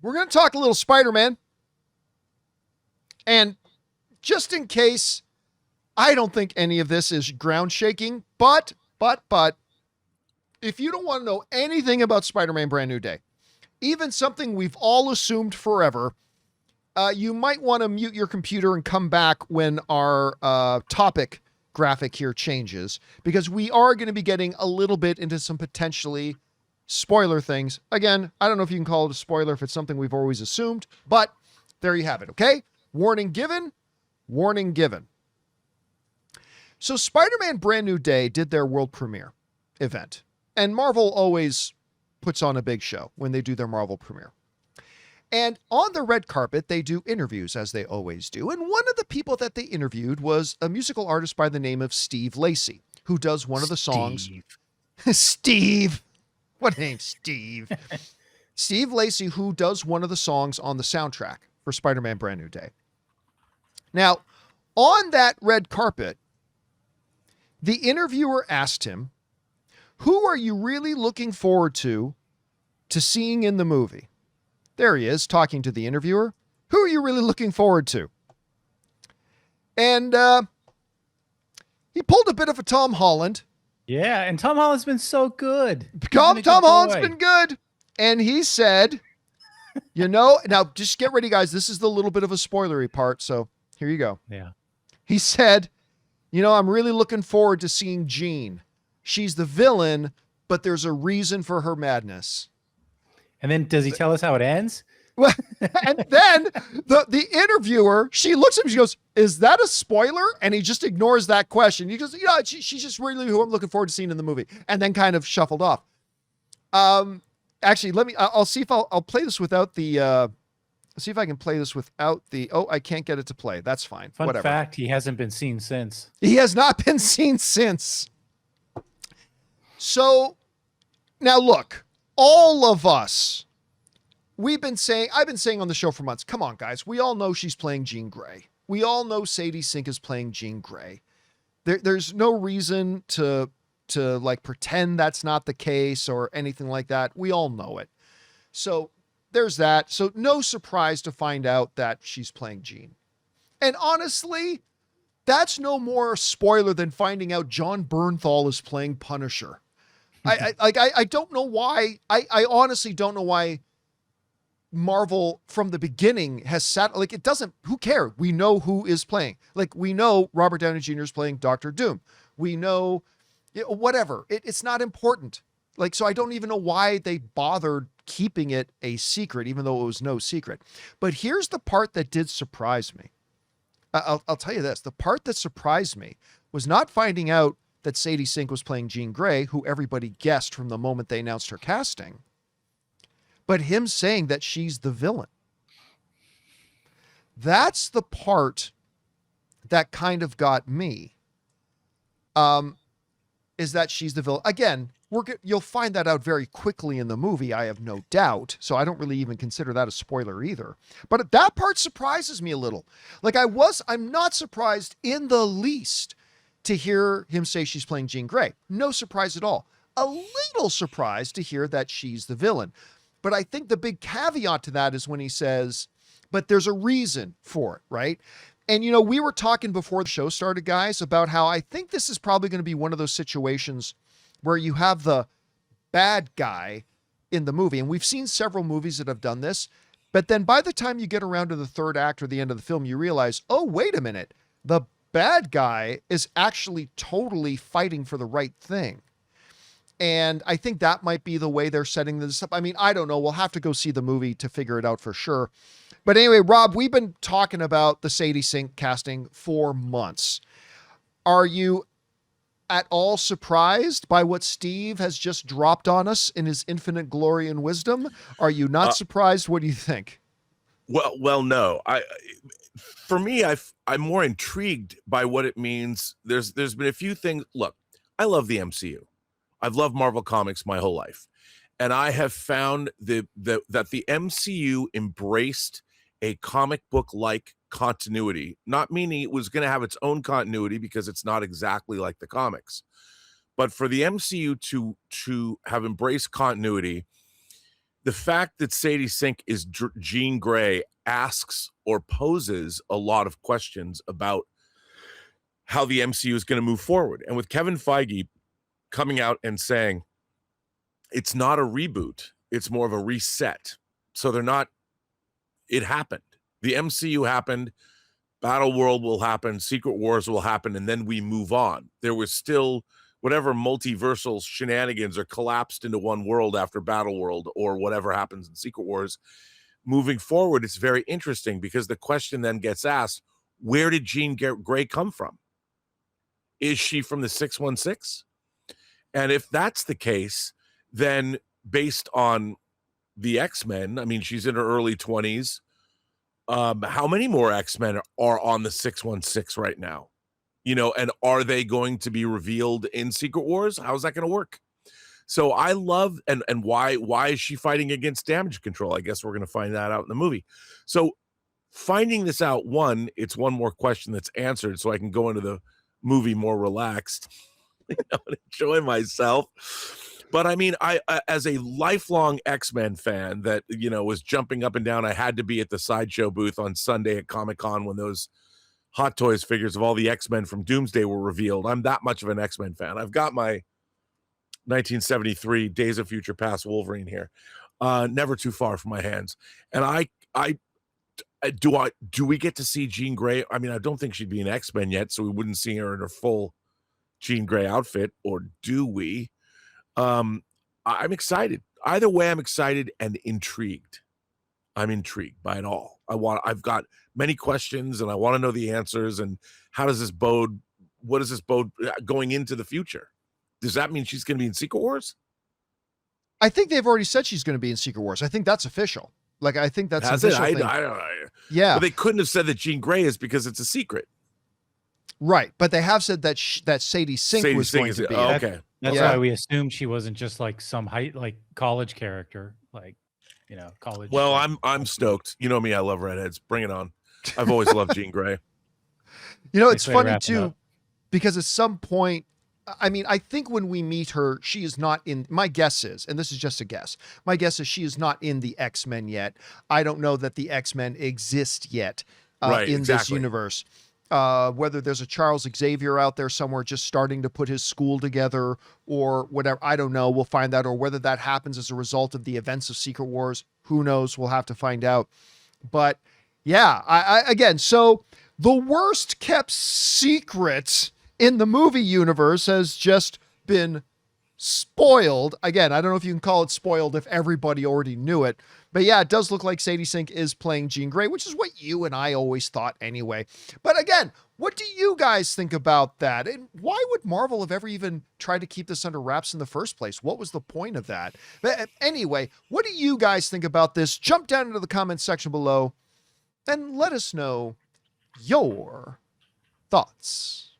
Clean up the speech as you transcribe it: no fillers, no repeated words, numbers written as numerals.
we're going to talk a little Spider-Man. And just in case, I don't think any of this is ground shaking, but, if you don't want to know anything about Spider-Man Brand New Day, even something we've all assumed forever, you might want to mute your computer and come back when our topic graphic here changes, because we are going to be getting a little bit into some potentially spoiler things. Again, I don't know if you can call it a spoiler if it's something we've always assumed, but there you have it, okay? Warning given, warning given. So Spider-Man Brand New Day did their world premiere event, and Marvel always puts on a big show when they do their Marvel premiere. And on the red carpet, they do interviews, as they always do. And one of the people that they interviewed was a musical artist by the name of Steve Lacy, who does one of the songs. Steve. What name, Steve? Steve Lacy, who does one of the songs on the soundtrack for Spider-Man Brand New Day. Now, on that red carpet, the interviewer asked him, who are you really looking forward to seeing in the movie? There he is, talking to the interviewer. Who are you really looking forward to? And he pulled a bit of a Tom Holland. Yeah, and Tom Holland's been so good. Tom Holland's been good. And he said, now just get ready, guys. This is the little bit of a spoilery part, so here you go. Yeah. He said, I'm really looking forward to seeing Jean. She's the villain, but there's a reason for her madness. And then does he tell us how it ends? Well, and then the interviewer, she looks at him, she goes, is that a spoiler? And he just ignores that question. He goes, she's just really who I'm looking forward to seeing in the movie. And then kind of shuffled off. Actually, I'll see if I'll play this without the, see if I can play this without the, I can't get it to play. That's fine. Fun fact, he hasn't been seen since. He has not been seen since. So now look, all of us, I've been saying on the show for months, come on guys, we all know she's playing Jean Grey. We all know Sadie Sink is playing Jean Grey. There's no reason to like pretend that's not the case or anything like that. We all know it. So there's that. So no surprise to find out that she's playing Jean. And honestly, that's no more spoiler than finding out John Bernthal is playing Punisher. I don't know why. I honestly don't know why Marvel from the beginning has sat, like, it doesn't, who cares? We know who is playing. Like, we know Robert Downey Jr. is playing Dr. Doom. We know, whatever. It's not important. Like, so I don't even know why they bothered keeping it a secret, even though it was no secret. But here's the part that did surprise me. I'll tell you this. The part that surprised me was not finding out that Sadie Sink was playing Jean Grey, who everybody guessed from the moment they announced her casting, but him saying that she's the villain. That's the part that kind of got me, is that she's the villain. Again, you'll find that out very quickly in the movie, I have no doubt. So I don't really even consider that a spoiler either. But that part surprises me a little. Like I'm not surprised in the least to hear him say she's playing Jean Grey. No surprise at all. A little surprised to hear that she's the villain. But I think the big caveat to that is when he says, but there's a reason for it, right? And, we were talking before the show started, guys, about how I think this is probably going to be one of those situations where you have the bad guy in the movie. And we've seen several movies that have done this. But then by the time you get around to the third act or the end of the film, you realize, oh, wait a minute. The bad guy is actually totally fighting for the right thing. And I think that might be the way they're setting this up. I mean, I don't know. We'll have to go see the movie to figure it out for sure. But anyway, Rob, we've been talking about the Sadie Sink casting for months. Are you at all surprised by what Steve has just dropped on us in his infinite glory and wisdom? Are you not surprised? What do you think? Well, no. For me, I'm more intrigued by what it means. There's been a few things. Look, I love the MCU. I've loved Marvel Comics my whole life. And I have found that the MCU embraced a comic book-like continuity, not meaning it was going to have its own continuity because it's not exactly like the comics. But for the MCU to have embraced continuity, the fact that Sadie Sink is Jean Grey asks or poses a lot of questions about how the MCU is going to move forward. And with Kevin Feige coming out and saying it's not a reboot, it's more of a reset. So they're not, it happened. The MCU happened, Battle World will happen, Secret Wars will happen, and then we move on. There was still whatever multiversal shenanigans are collapsed into one world after Battle World or whatever happens in Secret Wars. Moving forward, it's very interesting because the question then gets asked, where did Jean Grey come from? Is she from the 616? And if that's the case, then based on the X-Men, I mean, she's in her early 20s. How many more X-Men are on the 616 right now? You know, and are they going to be revealed in Secret Wars? How's that going to work? So I love, and why is she fighting against damage control? I guess we're going to find that out in the movie. So finding this out, one, it's one more question that's answered, so I can go into the movie more relaxed, you know, and enjoy myself. But I mean, I as a lifelong X-Men fan that, you know, was jumping up and down, I had to be at the Sideshow booth on Sunday at Comic-Con when those Hot Toys figures of all the X-Men from Doomsday were revealed. I'm that much of an X-Men fan. I've got my 1973 Days of Future Past Wolverine here, never too far from my hands. And do we get to see Jean Grey? I mean, I don't think she'd be an X-Men yet, so we wouldn't see her in her full Jean Grey outfit, or do we? I'm excited. Either way, I'm excited and intrigued. I'm intrigued by it all. I've got many questions and I want to know the answers. And how does this bode? What does this bode going into the future? Does that mean she's going to be in Secret Wars? I think they've already said she's going to be in Secret Wars. I think that's official. Like, I think that's Has official. it? Thing. I don't know. Yeah. But they couldn't have said that Jean Grey is because it's a secret. Right. But they have said that that Sadie Sink was going to be. Oh, okay. That's Yeah. why we assumed she wasn't just like some like college character, like, you know, college. Well, like, I'm stoked. You know me, I love redheads. Bring it on. I've always loved Jean Grey. You know, Nice it's way to funny wrap it too, up. because at some point, I mean, I think when we meet her, she is not in, my guess is, and this is just a guess, my guess is she is not in the X-Men yet. I don't know that the X-Men exist yet Right, in this exactly. universe. Whether there's a Charles Xavier out there somewhere just starting to put his school together or whatever, I don't know. We'll find out. Or whether that happens as a result of the events of Secret Wars, who knows? We'll have to find out. But yeah, I again, so the worst kept secret in the movie universe has just been spoiled. Again, I don't know if you can call it spoiled if everybody already knew it. But yeah, it does look like Sadie Sink is playing Jean Grey, which is what you and I always thought anyway. But again, what do you guys think about that? And why would Marvel have ever even tried to keep this under wraps in the first place? What was the point of that? But anyway, what do you guys think about this? Jump down into the comments section below and let us know your thoughts.